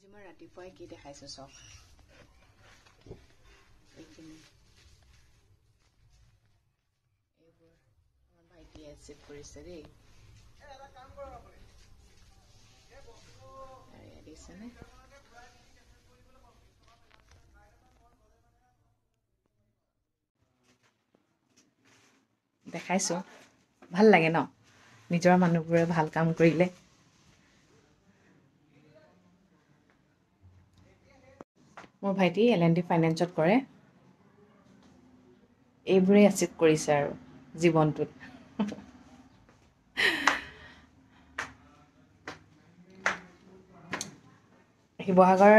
আজি মই ৰাতিপুৱাই কি দেখাইছো চাওক এইখিনি এইবোৰ আমাৰ ভাইটিয়ে এচিভ কৰিছে দেই দিছেনে দেখাইছো ভাল লাগে ন নিজৰ মানুহবোৰে ভাল কাম কৰিলে মোৰ ভাইটি L&T ফাইনেন্সত কৰে এইবোৰে এচিভ কৰিছে আৰু জীৱনটোত শিৱসাগৰ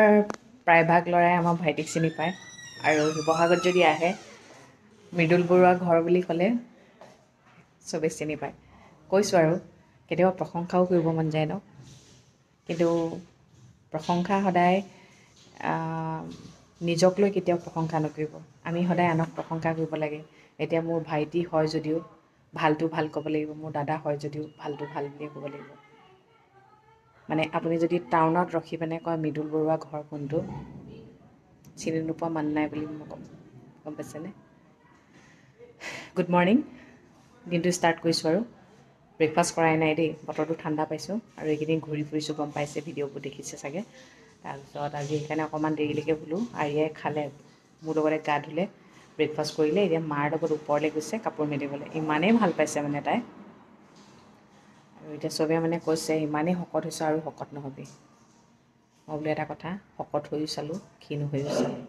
প্ৰায়ভাগ ল'ৰাই আমাৰ ভাইটিক চিনি পায় আৰু শিৱসাগৰত যদি আহে মৃদুল বৰুৱা ঘৰ বুলি ক'লে চবে চিনি পায় কৈছোঁ আৰু কেতিয়াবা প্ৰশংসাও কৰিব মন যায় ন কিন্তু প্ৰশংসা সদায় নিজক লৈ কেতিয়াও প্ৰশংসা নকৰিব আমি সদায় আনক প্ৰশংসা কৰিব লাগে এতিয়া মোৰ ভাইটি হয় যদিও ভালটো ভাল ক'ব লাগিব মোৰ দাদা হয় যদিও ভালটো ভাল বুলিয়ে ক'ব লাগিব মানে আপুনি যদি টাউনত ৰখি পিনে কয় মৃদুল বৰুৱা ঘৰ কোনটো চিনি নোপোৱা মান নাই বুলি মই ক'ম গম পাইছেনে গুড মৰ্ণিং দিনটো ষ্টাৰ্ট কৰিছোঁ আৰু ব্ৰেকফাষ্ট কৰাই নাই দেই বতৰটো ঠাণ্ডা পাইছোঁ আৰু এইকেইদিন ঘূৰি ফুৰিছোঁ গম পাইছে ভিডিঅ'বোৰ দেখিছে চাগে তাৰপিছত আজি সেইকাৰণে অকণমান দেৰিলৈকে বোলো আৰিয়াই খালে মোৰ লগতে গা ধুলে ব্ৰেকফাষ্ট কৰিলে এতিয়া মাৰ লগত ওপৰলৈ গৈছে কাপোৰ মেলিবলৈ ইমানেই ভাল পাইছে মানে তাই আৰু এতিয়া চবে মানে কৈছে ইমানেই শকত হৈছে আৰু শকত নহ'বি মই বোলো এটা কথা শকত হৈও চালোঁ ক্ষীণ হৈও চালোঁ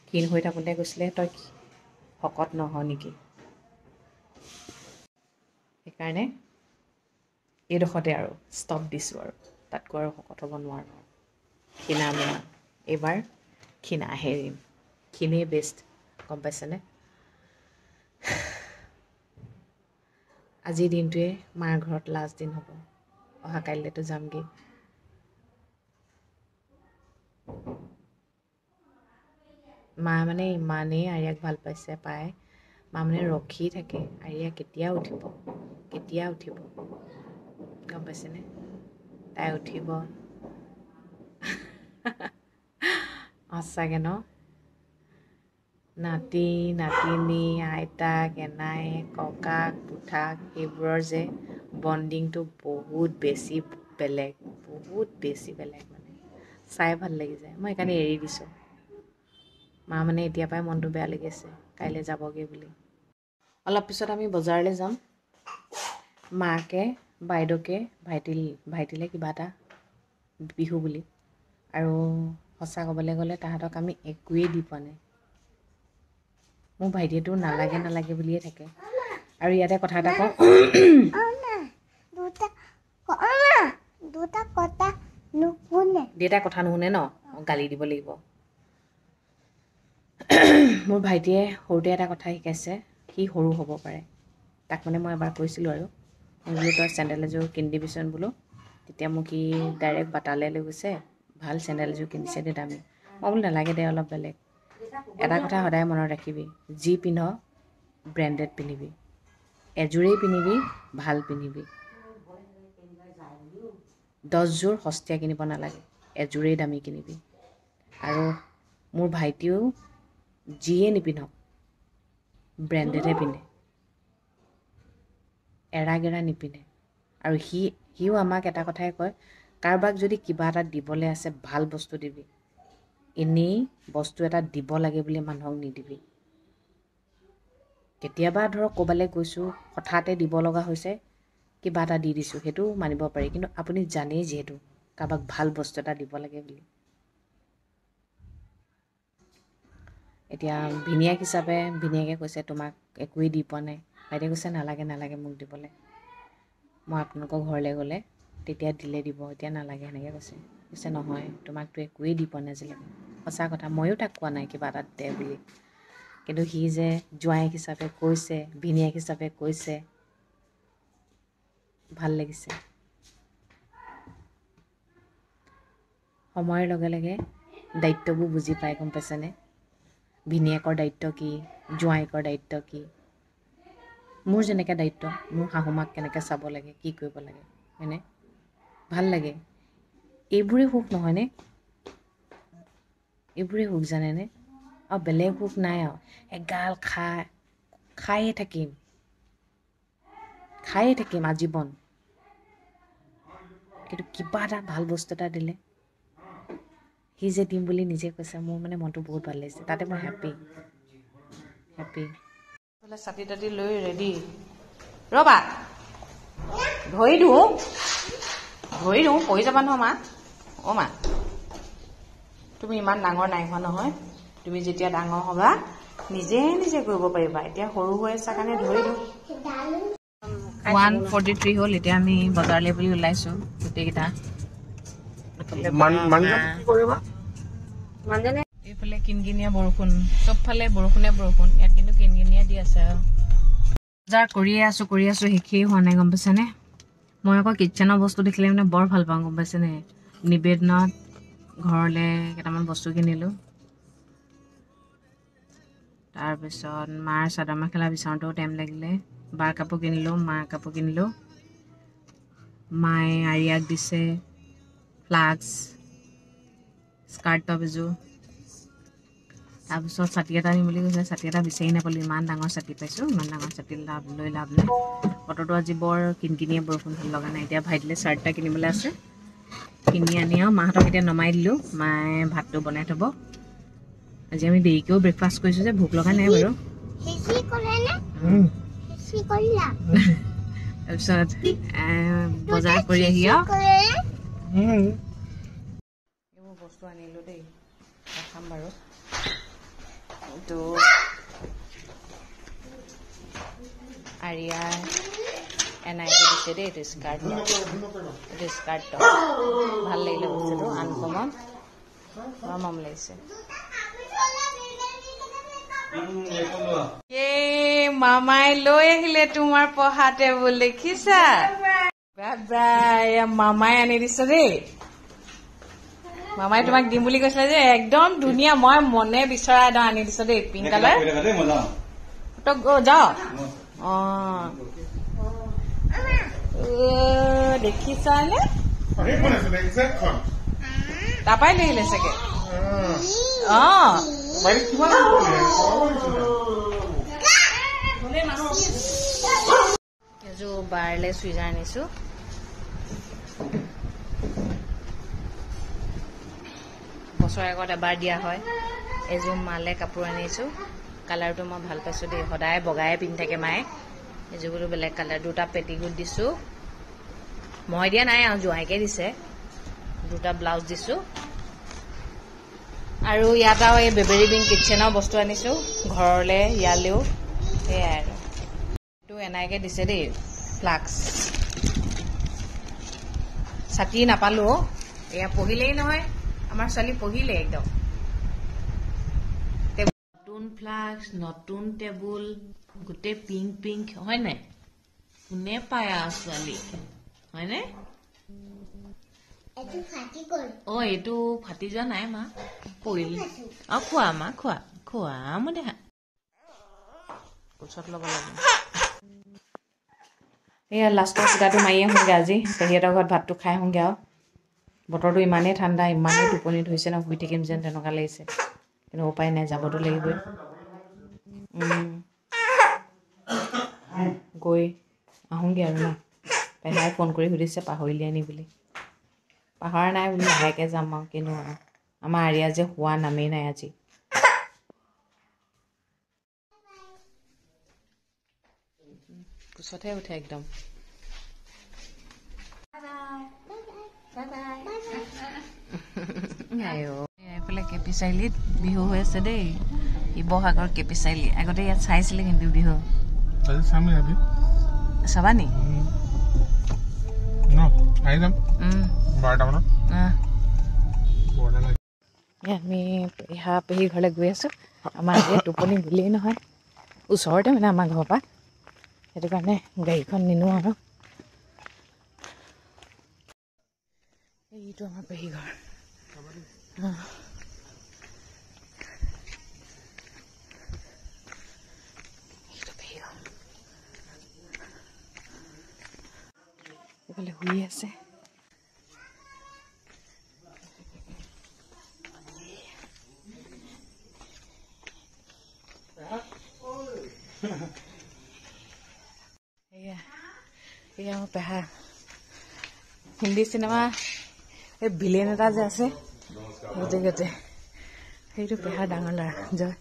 ক্ষীণ হৈ থাকোঁতে কৈছিলে তই শকত নহ নেকি সেইকাৰণে এইডোখৰতে আৰু ষ্টপ দিছোঁ আৰু তাতকৈ আৰু শকত হ'ব নোৱাৰোঁ ক্ষীণাম এইবাৰ ক্ষীণাহে এৰিম ক্ষীণেই বেষ্ট গম পাইছেনে আজিৰ দিনটোৱে মাৰ ঘৰত লাষ্ট দিন হ'ব অহা কাইলৈতো যামগৈ মা মানে ইমানেই আৰিয়াক ভাল পাইছে পাই মা মানে ৰখি থাকে আৰিয়া কেতিয়া উঠিব গম পাইছেনে তাই উঠিব সঁচাকৈ ন নাতি নাতিনী আইতাক এনায়েক ককাক পুথাক সেইবোৰৰ যে বণ্ডিংটো বহুত বেছি বেলেগ মানে চাই ভাল লাগি যায় মই সেইকাৰণে এৰি দিছোঁ মা মানে এতিয়া পৰাই মনটো বেয়া লাগি আছে কাইলৈ যাবগৈ বুলি অলপ পিছত আমি বজাৰলৈ যাম মাকে বাইদেউকে ভাইটিলে কিবা এটা বিহু বুলি আৰু সঁচা ক'বলৈ গ'লে তাহাঁতক আমি একোৱেই দি পোৱা নাই মোৰ ভাইটিয়েতো নালাগে বুলিয়ে থাকে আৰু ইয়াতে কথা এটা কওঁ দেউতাই কথা নুশুনে ন গালি দিব লাগিব মোৰ ভাইটিয়ে সৰুতে এটা কথা শিকাইছে সি সৰু হ'ব পাৰে তাক মানে মই এবাৰ কৈছিলোঁ আৰু মই বোলো তই চেণ্ডেল এযোৰ কিনি দিবিচোন বোলো তেতিয়া মোক সি ডাইৰেক্ট বাটালৈ লৈ গৈছে ভাল চেণ্ডেল এযোৰ কিনিছে দে দামী মই বোলো নালাগে দে অলপ বেলেগ এটা কথা সদায় মনত ৰাখিবি যি পিন্ধ ব্ৰেণ্ডেড পিন্ধিবি এযোৰেই পিন্ধিবি ভাল পিন্ধিবি 10 যোৰ সস্তীয়া কিনিব নালাগে এযোৰেই দামী কিনিবি আৰু মোৰ ভাইটিও যিয়ে নিপিন্ধক ব্ৰেণ্ডেডহে পিন্ধে এৰা নিপিন্ধে আৰু সিও আমাক এটা কথাই কয় কাৰোবাক যদি কিবা এটা দিবলৈ আছে ভাল বস্তু দিবি এনেই বস্তু এটা দিব লাগে বুলি মানুহক নিদিবি কেতিয়াবা ধৰক ক'ৰবালৈ গৈছোঁ হঠাতে দিব লগা হৈছে কিবা এটা দি দিছোঁ সেইটো মানিব পাৰি কিন্তু আপুনি জানেই যিহেতু কাৰোবাক ভাল বস্তু এটা দিব লাগে বুলি এতিয়া ভিনিয়েকে কৈছে তোমাক একোৱেই দি পোৱা নাই ভাইটিয়ে কৈছে নালাগে মোক দিবলৈ মই আপোনালোকৰ ঘৰলৈ গ'লে তেতিয়া দিলে দিব এতিয়া নালাগে সেনেকৈ কৈছে নহয় তোমাকতো একোৱেই দি পোৱা নাই আজিলৈকে সঁচা কথা ময়ো তাক কোৱা নাই কিবা এটা দে বুলি কিন্তু সি যে জোঁৱায়েক হিচাপে কৈছে ভিনিয়েক হিচাপে কৈছে ভাল লাগিছে সময়ৰ লগে লগে দায়িত্ববোৰ বুজি পাই গম পাইছেনে ভিনিয়েকৰ দায়িত্ব কি জোঁৱায়েকৰ দায়িত্ব কি মোৰ যেনেকৈ দায়িত্ব মোৰ শাহুমাক কেনেকৈ চাব লাগে কি কৰিব লাগে হয়নে ভাল লাগে এইবোৰেই সুখ নহয়নে এইবোৰে সুখ জানেনে আৰু বেলেগ সুখ নাই আৰু এগাল খায়ে থাকিম আজীৱন কিন্তু কিবা এটা ভাল বস্তু এটা দিলে সি যে দিম বুলি নিজে কৈছে মোৰ মানে মনটো বহুত ভাল লাগিছে তাতে মই হেপ্পী ছাতি তাতি লৈ ৰেডি ৰ'বা ধৰি দিওঁ পৰি যাবা নহয় মা অ' মা তুমি ইমান ডাঙৰ নাই হোৱা নহয় তুমি যেতিয়া ডাঙৰ হ'বা নিজে কৰিব পাৰিবা এতিয়া সৰু হৈ আছা কাৰণে ধৰি দিওঁ 143 হ'ল এতিয়া আমি বজাৰলৈ বুলি ওলাইছোঁ গোটেইকেইটা এইফালে কিনকিনীয়া বৰষুণ চবফালে বৰষুণ ইয়াত কিন্তু কিনকিনীয়া দি আছে আৰু বজাৰ কৰিয়ে আছো শেষেই হোৱা নাই গম পাইছেনে মই আকৌ কিটচেনৰ বস্তু দেখিলে মানে বৰ ভাল পাওঁ গম পাইছেনে নিবেদনত ঘৰলৈ কেইটামান বস্তু কিনিলোঁ তাৰপিছত মাৰ চাদৰ মেখেলা বিচাৰোঁতেও টাইম লাগিলে বাৰ কাপোৰ কিনিলোঁ মাৰ কাপোৰ কিনিলোঁ মায়ে আৰিয়াক দিছে ফ্লাক্স স্কাৰ্ট টপ এযোৰ তাৰপিছত ছাতি এটা আনিম বুলি কৈছে ছাতি এটা বিচাৰি নাপালোঁ ইমান ডাঙৰ ছাতি পাইছোঁ ইমান ডাঙৰ ছাতি লাভ নাই বতৰটো আজি বৰ কিনকিনীয়া বৰষুণ ভাল লগা নাই এতিয়া ভাইটিলে চাৰ্ট এটা কিনিবলৈ আছে কিনি আনি আৰু মাহঁতক এতিয়া নমাই দিলোঁ মায়ে ভাতটো বনাই থ'ব আজি আমি দেৰিকেও ব্ৰেকফাষ্ট কৰিছোঁ যে ভোক লগা নাই বাৰু তাৰপিছত বজাৰ কৰি আহি এইবোৰ বস্তু আনিলোঁ দেই দেখাম বাৰু এইটো আৰিয়া এনাইকে দিছে দেই এইটো স্কাৰ্ট ভাল লাগিলে বস্তুটো আনকমন বৰ মৰম লাগিছে মামাই লৈ আহিলে তোমাৰ পঢ়া টেবুল দেখিছা মামাই আনি দিছে দেই মামাই তোমাক দিম বুলি কৈছিলে যে একদম ধুনীয়া মই মনে বিচৰা একদম আনি দিছো দেই পিংক কালাৰ যাও দেখিছানে তাৰপৰাই লৈ আহিলে চাগে এযোৰ বাৰলে চুইজাৰ আনিছো বছৰ আগত এবাৰ দিয়া হয় এযোৰ মালে কাপোৰ আনিছো কালাৰটো মই ভাল পাইছো দেই সদায় বগাই পিন্ধি থাকে মায়ে এযোৰ বোলো বেলেগ কালাৰ দুটা পেটিকোট দিছো মই দিয়া নাই আৰু জোঁৱাইকে দিছে দুটা ব্লাউজ দিছো আৰু ইয়াত আৰু এই বেবেৰী বিং কিটচেনৰ বস্তু আনিছো ঘৰলৈ ইয়ালেও সেয়াই আৰু এইটো এনাইকে দিছে দেই ফ্লাক্স ছাতি নাপালো এয়া পঢ়িলেই নহয় আমাৰ ছোৱালী পঢ়িলে একদম নতুন ফ্লাক্স নতুন টেবুল গোটেই পিংক হয় নাই কোনে পায় ছোৱালী হয়নে এইটো ফাটি যোৱা নাই মা পৰিল খোৱা মা খোৱা মই দেখা ওচৰত ল'ব লাগে এয়া লাষ্টৰ চিটাটো মাৰি আহোঁগৈ আজি পেহীহঁতৰ ঘৰত ভাতটো খাই আহোঁগৈ আৰু বতৰটো ইমানেই ঠাণ্ডা ইমানেই টোপনি ধৰিছে ন শুই থাকিম যেন তেনেকুৱা লাগিছে কিন্তু উপায় নাই যাবতো লাগিবই গৈ আহোঁগৈ আৰু ন পেহাই ফোন কৰি সুধিছে পাহৰিলি আনি বুলি পাহৰা নাই বুলি লাহেকৈ যাম আৰু কিনো আৰু আমাৰ আৰিয়া যে শোৱা নামেই নাই আজি কোচতহে উঠে একদম এইফালে কেপি চাৰিআলিত বিহু হৈ আছে দেই শিৱসাগৰ কেপি চাৰিআলি আগতে ইয়াত চাইছিলে কিন্তু বিহু চাবা নি আমি পেহা পেহী ঘৰলৈ গৈ আছো আমাৰ এতিয়া টোপনি গ'লেই নহয় ওচৰতে মানে আমাৰ ঘৰৰ পৰা সেইটো কাৰণে গাড়ীখন নিনো আৰু এইটো আমাৰ পেহী ঘৰ এইফালে শুই আছে এয়া মোৰ পেহা হিন্দী চিনেমা এই ভিলেন এটা যে আছে গতিকে সেইটো পেহা ডাঙৰ ল'ৰা জয়